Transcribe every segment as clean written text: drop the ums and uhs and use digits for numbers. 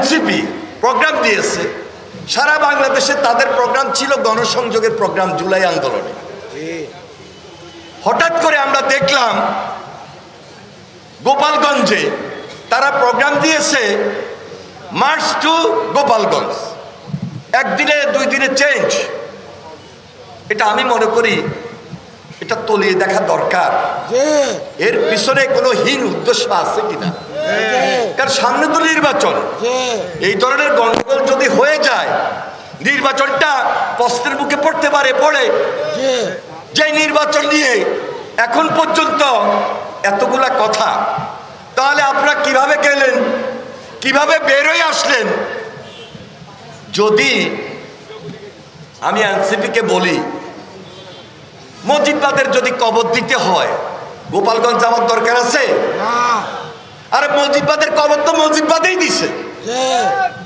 NCP programme দিয়েছে, সারা বাংলাদেশে তাদের প্রোগ্রাম ছিল গণসংযোগের প্রোগ্রাম জুলাই আন্দোলনে। হঠাৎ করে আমরা দেখলাম গোপালগঞ্জে তারা প্রোগ্রাম দিয়েছে মার্চ টু গোপালগঞ্জ, একদিনে 2 দিনে চেঞ্জ। এটা আমি মনে করি এটা তলিয়ে দেখা দরকার, এর পিছনে কোনো হীন উদ্দেশ্য আছে কিনা। কারণ সামনে তো নির্বাচন, এই ধরনের গন্ডগোল যদি হয়ে যায় নির্বাচনটা প্রশ্নের মুখে পড়তে পারে। পড়ে যে নির্বাচন নিয়ে এখন পর্যন্ত এতগুলা কথা, তাহলে আপনারা কিভাবে গেলেন, কিভাবে বেরোয় আসলেন? যদি আমি এনসিপিকে বলি মজিদবাদের যদি কবর দিতে হয় গোপালগঞ্জ যাওয়ার দরকার আছে? আরে মজিদবাদের কবর তো মজিদবাদেই দিছে।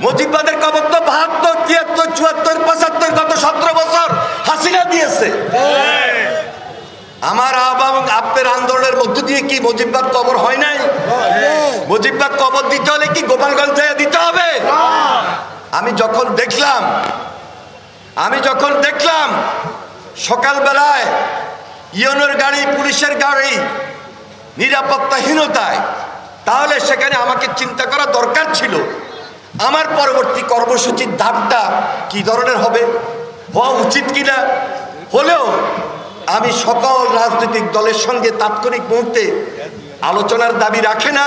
মজিদবাদের কবর তো 72, 73, 74, 75 গত 17 বছর হাসিনা দিয়েছে। আমার এবং আপনার আন্দোলনের মধ্য দিয়ে কি মজিদবাদ কবর হয় নাই? মজিদবাদ কবর দিতে হলে কি গোপালগঞ্জ থেকে দিতে হবে? আমি যখন দেখলাম সকালবেলায় ইউনোর গাড়ি, পুলিশের গাড়ি নিরাপত্তাহীনতায়, তাহলে সেখানে আমাকে চিন্তা করা দরকার ছিল আমার পরবর্তী কর্মসূচির ধাপটা কি ধরনের হবে, হওয়া উচিত কিনা। হলেও আমি সকল রাজনৈতিক দলের সঙ্গে তাৎক্ষণিক মুহূর্তে আলোচনার দাবি রাখে না।